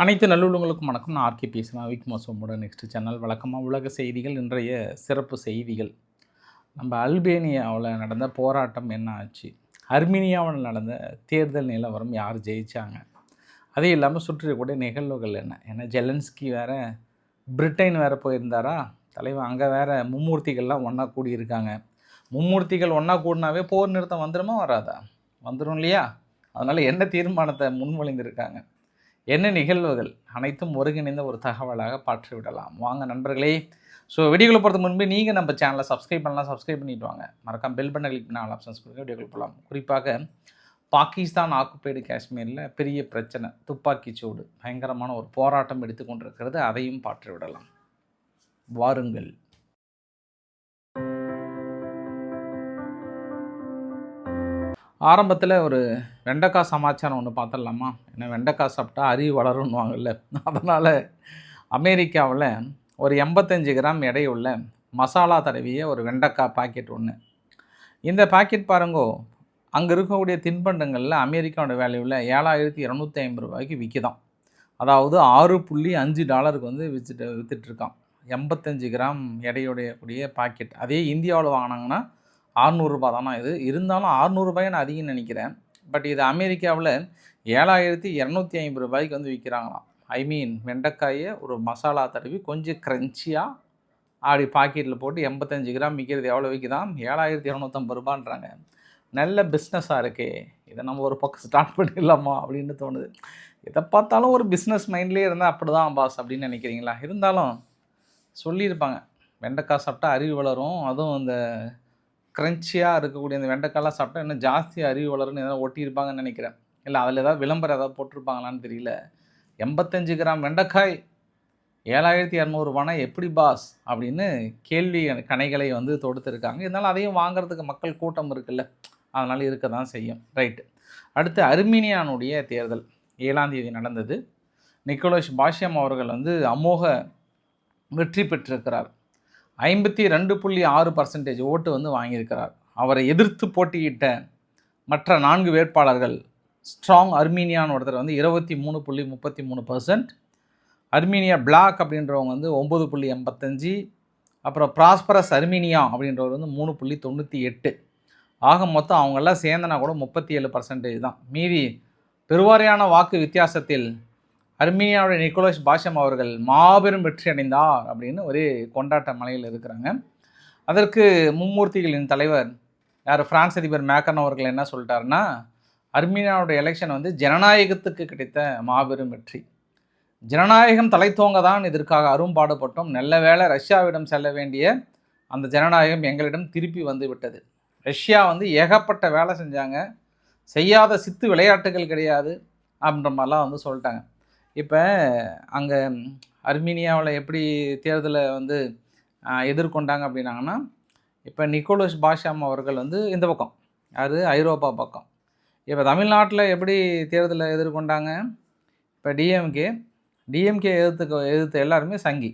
அனைத்து நல்லுள்ளங்களுக்கும் வணக்கம். நான் ஆர்கே பேசுகிறேன். விக் மோசமோட நெக்ஸ்ட் சேனல் வழக்கமாக உலக செய்திகள். இன்றைய சிறப்பு செய்திகள், நம்ம அல்பேனியாவில் நடந்த போராட்டம் என்ன ஆச்சு, அர்மீனியாவில் நடந்த தேர்தல் நிலவரம், யார் ஜெயித்தாங்க, அதே இல்லாமல் சுற்றிக்கூடிய நிகழ்வுகள் என்ன. ஏன்னா ஜெலன்ஸ்கி வேறு பிரிட்டன் வேறு போயிருந்தாரா தலைவர், அங்கே வேறு மும்மூர்த்திகள்லாம் ஒன்றா கூடியிருக்காங்க. மும்மூர்த்திகள் ஒன்றா கூடினாவே போர் நிறுத்தம் வந்துடுமா வராதா? வந்துடும் இல்லையா? அதனால் என்ன தீர்மானத்தை முன்மொழிந்திருக்காங்க, என்ன நிகழ்வுகள், அனைத்தும் ஒருங்கிணைந்த ஒரு தகவலாக பாற்றிவிடலாம். வாங்க நண்பர்களே. ஸோ வீடியோக்குள்ள போகிறது முன்பு நீங்கள் நம்ம சேனலை சப்ஸ்கிரைப் பண்ணலாம், சப்ஸ்கிரைப் பண்ணிட்டு வாங்க. மறக்காம பெல் பட்டன் கிளிக் பண்ண ஆல் ஆப்ஷன்ஸ் கொடுங்க. வீடியோக்குள்ள போகலாம். குறிப்பாக பாகிஸ்தான் ஆக்குபைடு காஷ்மீரில் பெரிய பிரச்சனை, துப்பாக்கிச்சூடு, பயங்கரமான ஒரு போராட்டம் எடுத்துக்கொண்டிருக்கிறது. அதையும் பாற்றிவிடலாம். வாருங்கள். ஆரம்பத்தில் ஒரு வெண்டைக்காய் சமாச்சாரம் ஒன்று பார்த்துடலாமா? ஏன்னா வெண்டைக்காய் சாப்பிட்டா அறிவு வளரும்னுவாங்கல்ல. அதனால் அமெரிக்காவில் ஒரு 85 கிராம் எடையுள்ள மசாலா தடவிய ஒரு வெண்டைக்காய் பாக்கெட் ஒன்று. இந்த பாக்கெட் பாருங்கோ, அங்கே இருக்கக்கூடிய தின்பண்டங்களில் அமெரிக்காவோட வேல்யூவில் $7,250 விற்கிதான். அதாவது $6.5 வந்து விற்றுட்ருக்கான். 85 கிராம் எடையுடைய கூடிய பாக்கெட். அதே இந்தியாவில் வாங்கினாங்கன்னா $600 தானா இது. இருந்தாலும் $600 நான் அதிகம்னு நினைக்கிறேன். பட் இது அமெரிக்காவில் $7,250 வந்து விற்கிறாங்களாம். ஐ மீன் வெண்டைக்காயை ஒரு மசாலா தடவி கொஞ்சம் க்ரன்ச்சியாக அப்படி பாக்கெட்டில் போட்டு 85 கிராம் விற்கிறது எவ்வளோ விற்கிதான்? $7,250. நல்ல பிஸ்னஸாக இருக்கே, இதை நம்ம ஒரு பக்கம் ஸ்டார்ட் பண்ணிடலாமா அப்படின்னு தோணுது. எதை பார்த்தாலும் ஒரு பிஸ்னஸ் மைண்ட்லேயே இருந்தால் அப்படி தான் பாஸ் அப்படின்னு நினைக்கிறீங்களா? இருந்தாலும் சொல்லியிருப்பாங்க, வெண்டைக்காய் சாப்பிட்டா அறிவு வளரும், அதுவும் இந்த க்ரன்ச்சியாக இருக்கக்கூடிய அந்த வெண்டைக்காயெலாம் சாப்பிட்டா இன்னும் ஜாஸ்தி அறிவு வளரும்னு எதாவது ஒட்டியிருப்பாங்கன்னு நினைக்கிறேன். இல்லை அதில் ஏதாவது விளம்பரம் ஏதாவது போட்டிருப்பாங்களான்னு தெரியல. 85 கிராம் வெண்டைக்காய் $7,200 எப்படி பாஸ் அப்படின்னு கேள்வி கணைகளை வந்து தொடுத்துருக்காங்க. இருந்தாலும் அதையும் வாங்குறதுக்கு மக்கள் கூட்டம் இருக்குல்ல, அதனால் இருக்க தான் செய்யும். ரைட்டு. அடுத்து அர்மீனியானுடைய தேர்தல் 7ஆம் தேதி நடந்தது. நிக்கோலஸ் பாஷ்யம் அவர்கள் வந்து அமோக வெற்றி பெற்றிருக்கிறார். 52.6% ஓட்டு வந்து வாங்கியிருக்கிறார். அவரை எதிர்த்து போட்டியிட்ட மற்ற 4 வேட்பாளர்கள், ஸ்ட்ராங் அர்மீனியான்னு ஒருத்தர் வந்து 23.33%, அர்மீனியா பிளாக் அப்படின்றவங்க வந்து 9.85, அப்புறம் ப்ராஸ்பரஸ் அர்மீனியா அப்படின்றவர் வந்து 3.98. ஆக மொத்தம் அவங்கெல்லாம் சேர்ந்தனா கூட 37% தான். மீதி பெருவாரியான வாக்கு வித்தியாசத்தில் அர்மீனியாவுடைய நிக்கோலஸ் பாஷ்யம் அவர்கள் மாபெரும் வெற்றி அடைந்தார் அப்படின்னு ஒரு கொண்டாட்ட மலையில் இருக்கிறாங்க. அதற்கு மும்மூர்த்திகளின் தலைவர் யார், பிரான்ஸ் அதிபர் மேக்கன் அவர்கள் என்ன சொல்லிட்டாருன்னா, அர்மீனியாவுடைய எலெக்ஷன் வந்து ஜனநாயகத்துக்கு கிடைத்த மாபெரும் வெற்றி. ஜனநாயகம் தலைத்தோங்க தான் இதற்காக அரும்பாடுபட்டோம். நல்ல வேளை ரஷ்யாவிடம் செல்ல வேண்டிய அந்த ஜனநாயகம் எங்களிடம் திருப்பி வந்து விட்டது. ரஷ்யா வந்து ஏகப்பட்ட வேலை செஞ்சாங்க, செய்யாத சித்து விளையாட்டுகள் கிடையாது அப்படின்ற மாதிரிலாம் வந்து சொல்லிட்டாங்க. இப்போ அங்கே அர்மீனியாவில் எப்படி தேர்தலை வந்து எதிர்கொண்டாங்க அப்படின்னாங்கன்னா, இப்போ நிக்கோலஸ் பாஷ்யம் அவர்கள் வந்து இந்த பக்கம், யார், ஐரோப்பா பக்கம். இப்போ தமிழ்நாட்டில் எப்படி தேர்தலை எதிர்கொண்டாங்க, இப்போ டிஎம்கே எதிர்த்து எல்லாருமே சங்கி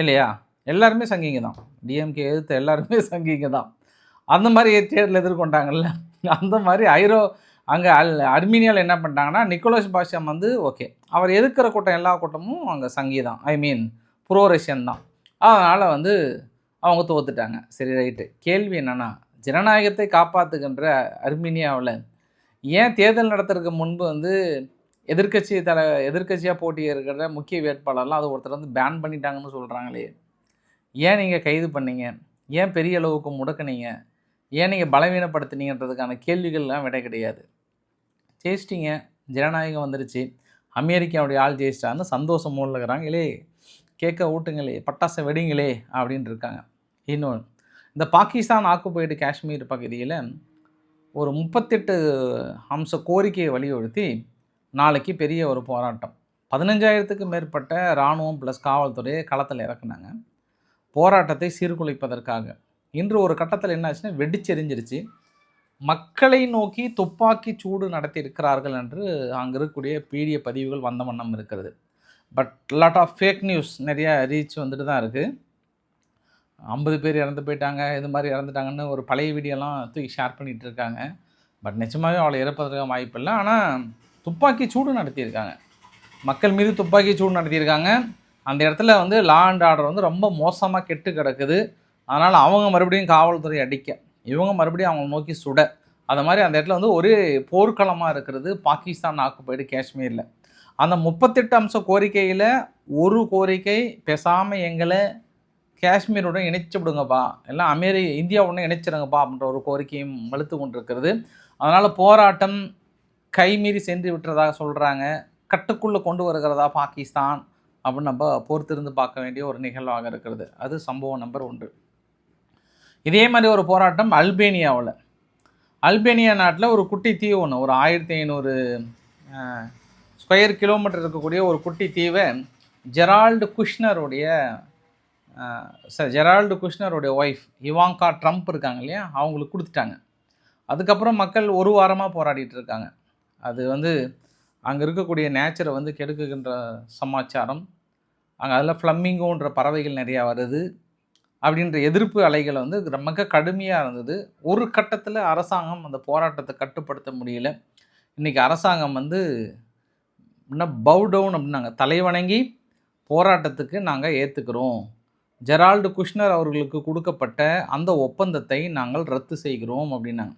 இல்லையா? எல்லாருமே சங்கிங்க தான். டிஎம்கே எதிர்த்து எல்லாருமே சங்கிங்க தான். அந்த மாதிரி தேர்தல் எதிர்கொண்டாங்கல்ல, அந்த மாதிரி அங்கே அர்மீனியாவில் என்ன பண்ணிட்டாங்கன்னா, நிக்கோலஸ் பாஷ்யம் வந்து ஓகே, அவர் எதிர்க்கிற கூட்டம் எல்லா கூட்டமும் அங்கே சங்கி தான், ஐ மீன் ப்ரோ ரஷ்யன் தான். அதனால் வந்து அவங்க தோத்துட்டாங்க. சரி ரைட்டு. கேள்வி என்னென்னா, ஜனநாயகத்தை காப்பாற்றுகின்ற அர்மீனியாவில் ஏன் தேர்தல் நடத்துறதுக்கு முன்பு வந்து எதிர்க்கட்சியாக போட்டி இருக்கிற முக்கிய வேட்பாளர்லாம் அது ஒருத்தர் வந்து பேன் பண்ணிட்டாங்கன்னு சொல்கிறாங்களே, ஏன் நீங்கள் கைது பண்ணீங்க, ஏன் பெரிய அளவுக்கு முடக்குனீங்க, ஏன் நீங்கள் பலவீனப்படுத்தினீங்கன்றதுக்கான கேள்விகள்லாம் விட கிடையாது. ஜெயிச்சிட்டிங்க, ஜனநாயகம் வந்துருச்சு, அமெரிக்காவுடைய ஆள் ஜெயிச்சிட்டான்னு சந்தோஷம் மூழ்கிறாங்க. இல்லே கேட்க ஊட்டுங்களே, பட்டாசை வெடிங்களே அப்படின்னு இருக்காங்க. இன்னொன்று, இந்த பாகிஸ்தான் ஆக்குபைடு காஷ்மீர் பகுதியில் ஒரு 38 அம்ச கோரிக்கையை வலியுறுத்தி நாளைக்கு பெரிய ஒரு போராட்டம். 15,000க்கு மேற்பட்ட இராணுவம் ப்ளஸ் காவல்துறையை களத்தில் இறக்குனாங்க போராட்டத்தை சீர்குலைப்பதற்காக. இன்று ஒரு கட்டத்தில் என்ன ஆச்சுன்னா, வெடிச்செறிஞ்சிருச்சு. மக்களை நோக்கி துப்பாக்கி சூடு நடத்தி இருக்கிறார்கள் என்று அங்கே இருக்கக்கூடிய பீடிய பதிவுகள் வந்த வண்ணம் இருக்கிறது. But lot of fake news நிறைய ரீச் வந்துட்டு தான் இருக்குது. 50 பேர் இறந்து போயிட்டாங்க, இது மாதிரி இறந்துட்டாங்கன்னு ஒரு பழைய வீடியோலாம் தூக்கி ஷேர் பண்ணிகிட்டு இருக்காங்க. பட் நிச்சயமாகவே அவளை இறப்பதற்கு வாய்ப்பு இல்லை. ஆனால் துப்பாக்கி சூடு நடத்தியிருக்காங்க. மக்கள் மீது துப்பாக்கி சூடு நடத்தியிருக்காங்க. அந்த இடத்துல வந்து லா அண்ட் ஆர்டர் வந்து ரொம்ப மோசமாக கெட்டு கிடக்குது. அதனால் அவங்க மறுபடியும் காவல்துறை அடிக்க, இவங்க மறுபடியும் அவங்க நோக்கி சுட, அது மாதிரி அந்த இடத்துல வந்து ஒரே போர்க்களமாக இருக்கிறது பாகிஸ்தான் ஆக்குபைடு காஷ்மீரில். அந்த 38 அம்ச கோரிக்கையில் ஒரு கோரிக்கை, பேசாமல் எங்களை காஷ்மீருடன் இணைச்சி விடுங்கப்பா, எல்லாம் இந்தியாவுடன் இணைச்சிருங்கப்பா அப்படின்ற ஒரு கோரிக்கையும் வலுத்து கொண்டிருக்கிறது. அதனால் போராட்டம் கைமீறி சென்று விட்டுறதாக சொல்கிறாங்க. கட்டுக்குள்ளே கொண்டு வருகிறதா பாகிஸ்தான் அப்படின்னு நம்ம பொறுத்திருந்து பார்க்க வேண்டிய ஒரு நிகழ்வாக இருக்கிறது. அது சம்பவம் நம்பர் 1. இதே மாதிரி ஒரு போராட்டம் அல்பேனியாவில். அல்பேனியா நாட்டில் ஒரு குட்டி தீவு ஒன்று, ஒரு 1500 ஸ்கொயர் கிலோமீட்டர் இருக்கக்கூடிய ஒரு குட்டி தீவை ஜெரால்டு குஷ்னருடைய ஒய்ஃப் இவாங்கா ட்ரம்ப் இருக்காங்க இல்லையா, அவங்களுக்கு கொடுத்துட்டாங்க. அதுக்கப்புறம் மக்கள் ஒரு வாரமாக போராடிட்டு இருக்காங்க. அது வந்து அங்கே இருக்கக்கூடிய நேச்சரை வந்து கெடுக்குகின்ற சமாச்சாரம், அங்கே அதில் ஃப்ளமிங்கோன்ற பறவைகள் நிறையா வருது அப்படின்ற எதிர்ப்பு அலைகள் வந்து மிக கடுமையாக இருந்தது. ஒரு கட்டத்தில் அரசாங்கம் அந்த போராட்டத்தை கட்டுப்படுத்த முடியல. இன்றைக்கி அரசாங்கம் வந்து இன்னும் பவ் டவுன் அப்படின்னாங்க, தலைவணங்கி போராட்டத்துக்கு நாங்கள் ஏற்றுக்கிறோம், ஜெரால்டு குஷ்னர் அவர்களுக்கு கொடுக்கப்பட்ட அந்த ஒப்பந்தத்தை நாங்கள் ரத்து செய்கிறோம் அப்படின்னாங்க.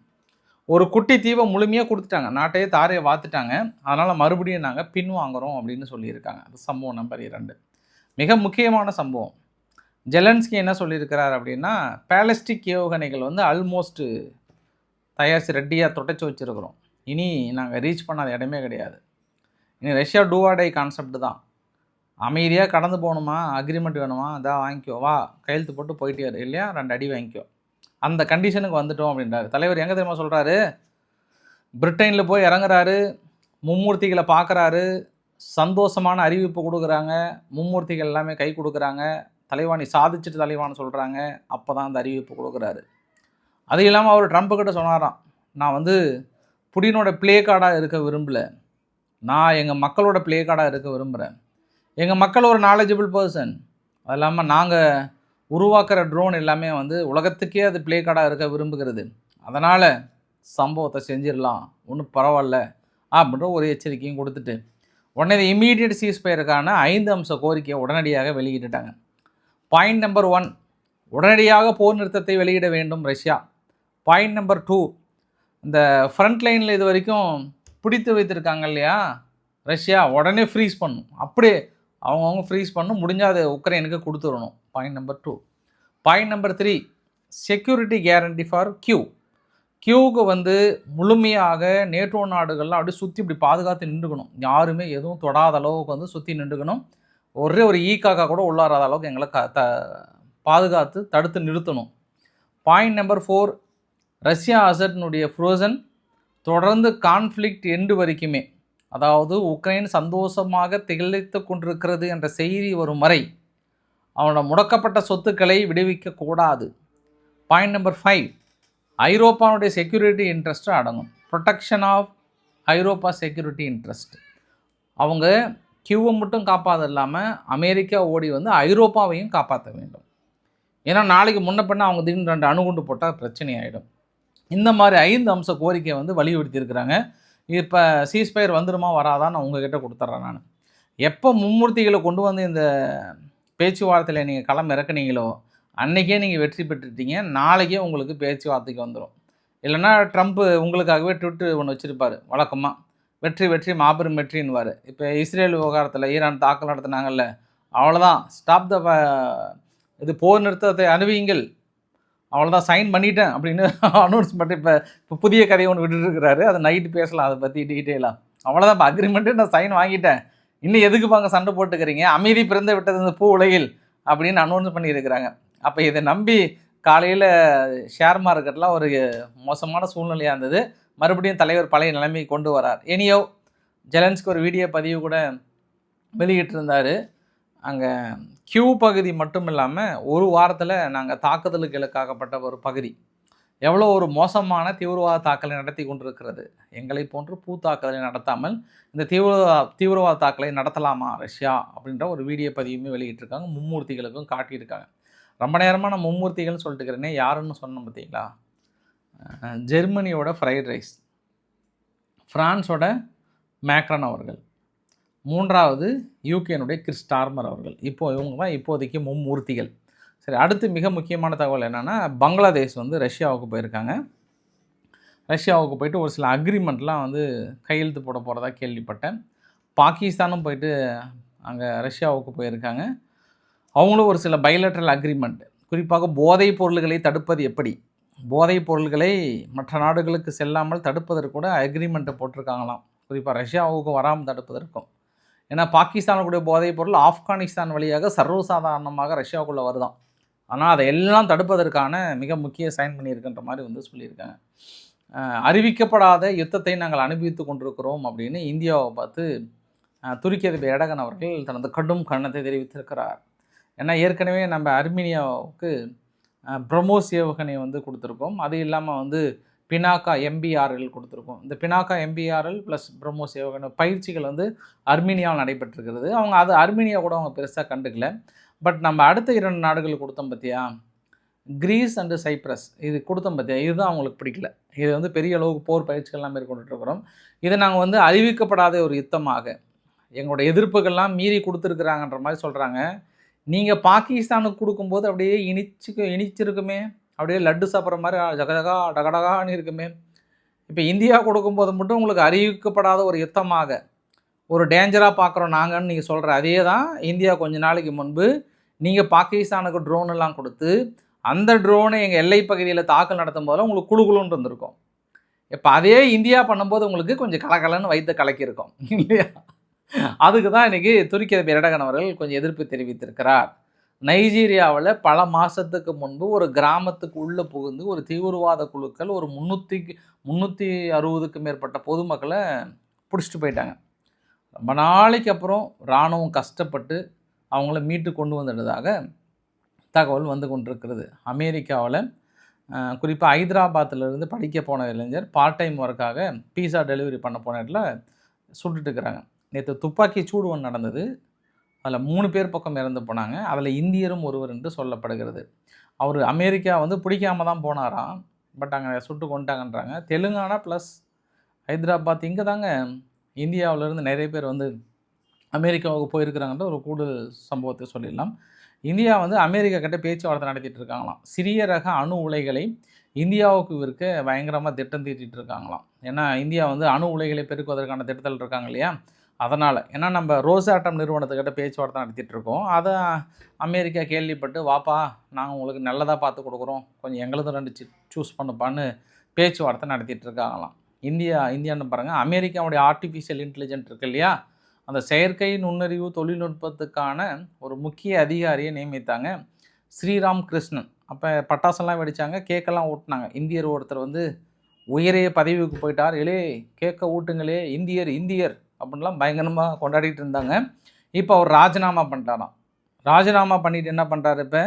ஒரு குட்டி தீவை முழுமையாக கொடுத்துட்டாங்க, நாட்டையே தாரையை வாத்துட்டாங்க. அதனால் மறுபடியும் நாங்கள் பின்வாங்குகிறோம் அப்படின்னு சொல்லியிருக்காங்க. அது சம்பவம் நம்பர் 2. மிக முக்கியமான சம்பவம். ஜெலன்ஸ்கி என்ன சொல்லியிருக்கிறார் அப்படின்னா, பேலஸ்டிக் ஏவுகணைகள் வந்து ஆல்மோஸ்ட்டு தயாரித்து ரெட்டியாக தொடச்சி வச்சுருக்கிறோம், இனி நாங்கள் ரீச் பண்ணாத இடமே கிடையாது. இனி ரஷ்யா டூவாடை கான்செப்ட் தான். அமைதியாக கடந்து போகணுமா, அக்ரிமெண்ட் வேணுமா, அதான் வாங்கிக்கோ, வா கையெழுத்து போட்டு போயிட்டே இல்லையா, 2 அடி வாங்கிக்கோ, அந்த கண்டிஷனுக்கு வந்துட்டோம் அப்படின்றாரு. தலைவர் எங்கே தெரியுமா சொல்கிறாரு, பிரிட்டனில் போய் இறங்குறாரு, மும்மூர்த்திகளை பார்க்குறாரு, சந்தோஷமான அறிவிப்பு கொடுக்குறாங்க, மும்மூர்த்திகள் எல்லாமே கை கொடுக்குறாங்க, தலைவாணி சாதிச்சுட்டு தலைவான்னு சொல்கிறாங்க. அப்போ தான் அந்த அறிவிப்பு கொடுக்குறாரு. அது இல்லாமல் அவர் ட்ரம்ப்புக்கிட்ட சொன்னாராம், நான் வந்து புடினோட ப்ளே கார்டாக இருக்க விரும்பலை, நான் எங்கள் மக்களோட ப்ளே கார்டாக இருக்க விரும்புகிறேன். எங்கள் மக்கள் ஒரு நாலேஜபிள் பர்சன், அது இல்லாமல் நாங்கள் உருவாக்குற ட்ரோன் எல்லாமே வந்து உலகத்துக்கே அது ப்ளே கார்டாக இருக்க விரும்புகிறது, அதனால் சம்பவத்தை செஞ்சிடலாம், ஒன்றும் பரவாயில்ல அப்படின்ற ஒரு எச்சரிக்கையும் கொடுத்துட்டு உடனே இமீடியட் சீஸ்ஃபயருக்கான 5 அம்ச கோரிக்கையை உடனடியாக வெளியிட்டுட்டாங்க. பாயிண்ட் நம்பர் 1, உடனடியாக போர் நிறுத்தத்தை வெளியிட வேண்டும் ரஷ்யா. பாயிண்ட் நம்பர் 2, இந்த ஃப்ரண்ட் லைனில் இது வரைக்கும் பிடித்து வைத்திருக்காங்க இல்லையா ரஷ்யா, உடனே ஃப்ரீஸ் பண்ணணும், அப்படியே அவங்கவுங்க ஃப்ரீஸ் பண்ணணும், முடிஞ்சால் அதை உக்ரைனுக்கு கொடுத்துடணும். Point number 2. Point number 3, security guarantee for கியூவுக்கு வந்து முழுமையாக நேட்டோ நாடுகள்லாம் அப்படியே சுற்றி இப்படி பாதுகாத்து நின்றுக்கணும், யாருமே எதுவும் தொடாத அளவுக்கு வந்து சுற்றி நின்றுக்கணும், ஒரே ஒரு ஈக்காக்கா கூட உள்ளாராத அளவுக்கு எங்களை பாதுகாத்து தடுத்து நிறுத்தணும். பாயிண்ட் நம்பர் 4, ரஷ்யா அசட்னுடைய ஃப்ரோசன் தொடர்ந்து கான்ஃப்ளிக்ட் எண்டு வரைக்குமே, அதாவது உக்ரைன் சந்தோஷமாக திளைத்து கொண்டிருக்கிறது என்ற செய்தி வரும் வரை அவனோட முடக்கப்பட்ட சொத்துக்களை விடுவிக்கக்கூடாது. பாயிண்ட் நம்பர் 5, ஐரோப்பாவுடைய செக்யூரிட்டி இன்ட்ரெஸ்ட்டு அடங்கும், ப்ரொடெக்ஷன் ஆஃப் ஐரோப்பா செக்யூரிட்டி இன்ட்ரெஸ்ட். அவங்க கியூவை மட்டும் காப்பாற்ற இல்லாமல் அமெரிக்கா ஓடி வந்து ஐரோப்பாவையும் காப்பாற்ற வேண்டும். ஏன்னா நாளைக்கு முன்ன பண்ண அவங்க திடீர்னு 2 அணுகுண்டு போட்டால் பிரச்சனை ஆகிடும். இந்த மாதிரி 5 அம்ச கோரிக்கையை வந்து வலியுறுத்தியிருக்கிறாங்க. இப்போ சீஸ்ஃபயர் வந்துடுமா வராதான்னு உங்ககிட்ட கொடுத்துட்றேன் நான். எப்போ மும்மூர்த்திகளை கொண்டு வந்து இந்த பேச்சுவார்த்தையில் நீங்கள் களம் இறக்குனீங்களோ அன்றைக்கே நீங்கள் வெற்றி பெற்றுட்டீங்க, நாளைக்கே உங்களுக்கு பேச்சுவார்த்தைக்கு வந்துடும். இல்லைன்னா ட்ரம்ப்பு உங்களுக்காகவே ட்விட்டு ஒன்று வச்சுருப்பார், வழக்கமாக வெற்றி வெற்றி மாபெரும் வெற்றின்னுவார். இப்போ இஸ்ரேல் விவகாரத்தில் ஈரான் தாக்கல் நடத்தினாங்கல்ல, அவ்வளோதான், ஸ்டாப் த இது போர் நிறுத்தத்தை அறிவியுங்கள், அவ்வளோதான் சைன் பண்ணிட்டேன் அப்படின்னு அனௌன்ஸ்மெண்ட் இப்போ புதிய கதையை ஒன்று விட்டுருக்கிறாரு. அதை நைட்டு பேசலாம், அதை பற்றி டீட்டெயிலாக. அவ்வளோதான், இப்போ அக்ரிமெண்ட்டு நான் சைன் வாங்கிட்டேன், இன்னும் எதுக்கு பாங்க சண்டை போட்டுக்கிறீங்க, அமைதி பிறந்து விட்டது இந்த பூ உலகில் அப்படின்னு அனௌன்ஸ் பண்ணியிருக்கிறாங்க. அப்போ இதை நம்பி காலையில் ஷேர் மார்க்கெட்லாம் ஒரு மோசமான சூழ்நிலையாக இருந்தது. மறுபடியும் தலைவர் பழைய நிலைமையை கொண்டு வரார். எனியோ ஜெலன்ஸ்கி ஒரு வீடியோ பதிவு கூட வெளியிட்டிருந்தார். அங்கே கியூ பகுதி மட்டும் இல்லாமல் ஒரு வாரத்தில் நாங்கள் தாக்குதலுக்கு இலக்காகப்பட்ட ஒரு பகுதி எவ்வளோ ஒரு மோசமான தீவிரவாத தாக்கலை நடத்தி கொண்டிருக்கிறது. எங்களை போன்று தாக்குதலை நடத்தாமல் இந்த தீவிரவாத தாக்கலை நடத்தலாமா ரஷ்யா அப்படின்ற ஒரு வீடியோ பதிவுமே வெளியிட்டிருக்காங்க. மும்மூர்த்திகளுக்கும் காட்டியிருக்காங்க. ரொம்ப நேரமாக நான் மும்மூர்த்திகள்னு சொல்லிட்டு இருக்கிறேனே, யாருன்னு சொன்னோம் பார்த்தீங்களா, ஜெர்மனியோட ஃப்ரைட் ரைஸ், ஃப்ரான்ஸோட மேக்ரான் அவர்கள், மூன்றாவது யூகேனுடைய கிறிஸ் ஸ்டார்மர் அவர்கள். இவங்க தான் இப்போதைக்கு மும்மூர்த்திகள். சரி, அடுத்து மிக முக்கியமான தகவல் என்னென்னா, பங்களாதேஷ் வந்து ரஷ்யாவுக்கு போயிருக்காங்க. ரஷ்யாவுக்கு போயிட்டு ஒரு சில அக்ரிமெண்ட்லாம் வந்து கையெழுத்து போட போகிறதா கேள்விப்பட்டேன். பாகிஸ்தானும் போயிட்டு அங்கே ரஷ்யாவுக்கு போயிருக்காங்க. அவங்களும் ஒரு சில பைலேட்ரல் அக்ரிமெண்ட், குறிப்பாக போதைப் பொருள்களை தடுப்பது எப்படி, போதைப் பொருள்களை மற்ற நாடுகளுக்கு செல்லாமல் தடுப்பதற்கு கூட அக்ரிமெண்ட்டை போட்டிருக்காங்களாம். குறிப்பாக ரஷ்யாவுக்கு வராமல் தடுப்பதற்கும். ஏன்னா பாகிஸ்தானுடைய போதைப் பொருள் ஆப்கானிஸ்தான் வழியாக சர்வசாதாரணமாக ரஷ்யாவுக்குள்ளே வருதான். ஆனால் அதை எல்லாம் தடுப்பதற்கான மிக முக்கிய சைன் பண்ணியிருக்கின்ற மாதிரி வந்து சொல்லியிருக்காங்க. அறிவிக்கப்படாத யுத்தத்தை நாங்கள் அனுபவித்து கொண்டிருக்கிறோம் அப்படின்னு இந்தியாவை பார்த்து துருக்கி அதிபர் எர்டகன் அவர்கள் தனது கடும் கண்டனத்தை தெரிவித்திருக்கிறார். ஏன்னா ஏற்கனவே நம்ம அர்மீனியாவுக்கு பிரம்மோஸ் ஏவுகணை வந்து கொடுத்துருக்கோம். அது இல்லாமல் வந்து பினாக்கா MBRL கொடுத்துருக்கோம். இந்த பினாக்கா MBRL ப்ளஸ் பிரம்மோஸ் ஏவுகணை பயிற்சிகள் வந்து அர்மீனியாவில் நடைபெற்றிருக்கிறது. அது அர்மீனியா கூட அவங்க பெருசாக கண்டுக்கல. பட் நம்ம அடுத்த 2 நாடுகள் கொடுத்தோம் பார்த்தியா, கிரீஸ் அண்டு சைப்ரஸ், இது கொடுத்தோம் பார்த்தியா, இதுதான் அவங்களுக்கு பிடிக்கல. இது வந்து பெரிய அளவுக்கு போர் பயிற்சிகள்லாம் மேற்கொண்டுட்ருக்கிறோம். இதை நாங்கள் வந்து அறிவிக்கப்படாத ஒரு யுத்தமாக எங்களோட எதிர்ப்புகள்லாம் மீறி கொடுத்துருக்குறாங்கன்ற மாதிரி சொல்கிறாங்க. நீங்கள் பாகிஸ்தானுக்கு கொடுக்கும்போது அப்படியே இனிச்சிருக்குமே, அப்படியே லட்டு சாப்பிட்ற மாதிரி ஜகஜகா டகடகான்னு இருக்குமே. இப்போ இந்தியா கொடுக்கும்போது மட்டும் உங்களுக்கு அறிவிக்கப்படாத ஒரு யுத்தமாக, ஒரு டேஞ்சராக பார்க்குறோம் நாங்கன்னு நீங்கள் சொல்கிற அதே தான் இந்தியா கொஞ்ச நாளைக்கு முன்பு நீங்கள் பாகிஸ்தானுக்கு ட்ரோன் எல்லாம் கொடுத்து அந்த ட்ரோனை எங்கள் எல்லை பகுதியில் தாக்கல் நடத்தும் போதெல்லாம் உங்களுக்கு குழுக்குழுன்னு இருந்திருக்கும். இப்போ அதே இந்தியா பண்ணும்போது உங்களுக்கு கொஞ்சம் கலக்கலன்னு வைத்து கலக்கியிருக்கோம் இல்லையா? அதுக்கு தான் இன்றைக்கி துருக்கி அதிபர் எர்டகன் அவர்கள் கொஞ்சம் எதிர்ப்பு தெரிவித்திருக்கிறார். நைஜீரியாவில் பல மாதத்துக்கு முன்பு ஒரு கிராமத்துக்கு உள்ளே புகுந்து ஒரு தீவிரவாத குழுக்கள் ஒரு 360க்கும் மேற்பட்ட பொதுமக்களை பிடிச்சிட்டு போயிட்டாங்க. ரொம்ப நாளைக்கு அப்புறம் இராணுவம் கஷ்டப்பட்டு அவங்கள மீட்டு கொண்டு வந்துட்டதாக தகவல் வந்து கொண்டிருக்கிறது. அமெரிக்காவில் குறிப்பாக ஹைதராபாத்திலிருந்து படிக்க போன இளைஞர் பார்ட் டைம் ஒர்க்காக பீஸா டெலிவரி பண்ண போன இடத்துல சுட்டுட்டு இருக்கிறாங்க. நேற்று துப்பாக்கி சூடு ஒன்று நடந்தது. அதில் 3 பேர் பக்கம் இறந்து போனாங்க. அதில் இந்தியரும் ஒருவர் என்று சொல்லப்படுகிறது. அவர் அமெரிக்கா வந்து பிடிக்காம தான் போனாராம். பட் அங்கே சுட்டு கொண்டுட்டாங்கன்றாங்க. தெலுங்கானா ப்ளஸ் ஹைதராபாத் இங்கே தாங்க இந்தியாவிலேருந்து நிறைய பேர் வந்து அமெரிக்காவுக்கு போயிருக்கிறாங்கன்ற ஒரு கூடுதல் சம்பவத்தை சொல்லிடலாம். இந்தியா வந்து அமெரிக்கா கிட்ட பேச்சுவார்த்தை நடத்திட்டு இருக்காங்களாம். சிறிய ரக அணு உலைகளை இந்தியாவுக்கு விற்க பயங்கரமாக திட்டம் தீட்டிகிட்டு இருக்காங்களாம். ஏன்னா இந்தியா வந்து அணு உலைகளை பெருக்குவதற்கான திட்டத்தில் இருக்காங்க இல்லையா, அதனால். ஏன்னா நம்ம ரோசாட்டம் நிறுவனத்துக்கிட்ட பேச்சுவார்த்தை நடத்திட்டு இருக்கோம். அதை அமெரிக்கா கேள்விப்பட்டு, வாப்பா நாங்கள் உங்களுக்கு நல்லதாக பார்த்து கொடுக்குறோம், கொஞ்சம் எங்களுக்கும் 2 சூஸ் பண்ணுப்பான்னு பேச்சுவார்த்தை நடத்திட்டு இருக்காங்களாம். இந்தியான்னு பாருங்கள், அமெரிக்காவுடைய ஆர்டிஃபிஷியல் இன்டெலிஜென்ட் இருக்கு இல்லையா, அந்த செயற்கை நுண்ணறிவு தொழில்நுட்பத்துக்கான ஒரு முக்கிய அதிகாரியை நியமித்தாங்க, ஸ்ரீராம் கிருஷ்ணன். அப்போ பட்டாசெல்லாம் வெடித்தாங்க, கேக்கெல்லாம் ஊட்டினாங்க. இந்தியர் ஒருத்தர் வந்து உயரிய பதவிக்கு போயிட்டார், கேக்க ஊட்டுங்களே இந்தியர் இந்தியர் அப்படின்லாம் பயங்கரமாக கொண்டாடிட்டு இருந்தாங்க. இப்போ அவர் ராஜினாமா பண்ணிட்டாராம். ராஜினாமா பண்ணிவிட்டு என்ன பண்ணுறாரு, இப்போ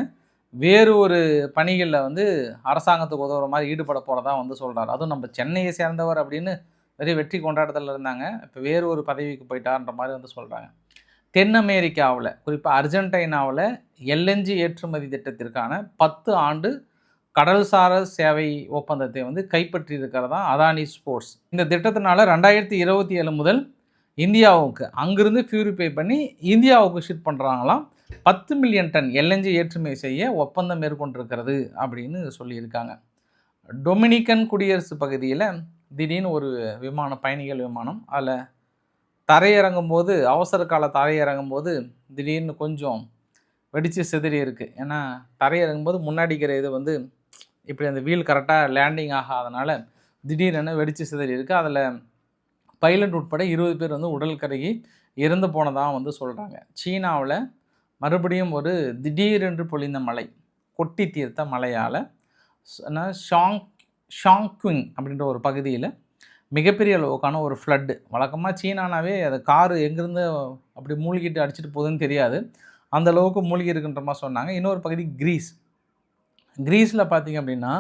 வேறு ஒரு பணிகளில் வந்து அரசாங்கத்துக்கு உதவுற மாதிரி ஈடுபட போகிறதா வந்து சொல்கிறார். அதுவும் நம்ம சென்னையை சேர்ந்தவர் அப்படின்னு நிறைய வெற்றி கொண்டாட்டத்தில் இருந்தாங்க. இப்போ வேறு ஒரு பதவிக்கு போயிட்டார்ன்ற மாதிரி வந்து சொல்கிறாங்க. தென் அமெரிக்காவில் குறிப்பாக அர்ஜென்டினாவில் LNG ஏற்றுமதி திட்டத்திற்கான 10 ஆண்டு கடல்சார சேவை ஒப்பந்தத்தை வந்து கைப்பற்றி இருக்கிறதா அதானி ஸ்போர்ட்ஸ். இந்த திட்டத்தினால 2027 முதல் இந்தியாவுக்கு அங்கிருந்து பியூரிஃபை பண்ணி இந்தியாவுக்கு ஷிப் பண்ணுறாங்களாம். 10 மில்லியன் டன் LNG ஏற்றுமதி செய்ய ஒப்பந்தம் மேற்கொண்டிருக்கிறது அப்படின்னு சொல்லியிருக்காங்க. டொமினிக்கன் குடியரசு பகுதியில் திடீர்னு ஒரு பயணிகள் விமானம் அதில் தரையிறங்கும்போது, அவசர கால தரையிறங்கும்போது திடீர்னு கொஞ்சம் வெடித்து சிதறி இருக்குது. ஏன்னா தரையிறங்கும்போது முன்னாடிக்கிற இது வந்து இப்படி அந்த வீல் கரெக்டாக லேண்டிங் ஆகாதனால திடீரென வெடித்து சிதறி இருக்குது. அதில் பைலட் உட்பட 20 பேர் வந்து உடல் கருகி இறந்து போனதாக வந்து சொல்கிறாங்க. சீனாவில் மறுபடியும் ஒரு திடீரென்று பொழிந்த மழை, கொட்டி தீர்த்த மழையால் ஷாங்குவிங் அப்படின்ற ஒரு பகுதியில் மிகப்பெரிய அளவுக்கான ஒரு ஃப்ளட்டு. வழக்கமாக சீனானாவே அது காரு எங்கேருந்து அப்படி மூழ்கிட்டு அடிச்சுட்டு போகுதுன்னு தெரியாது, அந்த அளவுக்கு மூழ்கி இருக்குன்ற மாதிரி சொன்னாங்க. இன்னொரு பகுதி கிரீஸில் பார்த்திங்க அப்படின்னா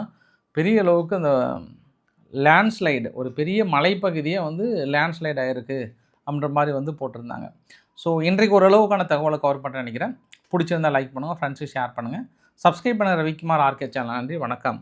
பெரிய அளவுக்கு அந்த லேண்ட்ஸ்லைடு, ஒரு பெரிய மலைப்பகுதியை வந்து லேண்ட்ஸ்லைட் ஆகிருக்கு அப்படின்ற மாதிரி வந்து போட்டிருந்தாங்க. ஸோ இன்றைக்கு ஓரளவுக்கான தகவலை கவர் பண்ணுறேன் நினைக்கிறேன். பிடிச்சிருந்தால் லைக் பண்ணுங்கள், ஃப்ரெண்ட்ஸுக்கு ஷேர் பண்ணுங்கள், சப்ஸ்கிரைப் பண்ண ரவிக்குமார் ஆர்கே சேனல். நன்றி, வணக்கம்.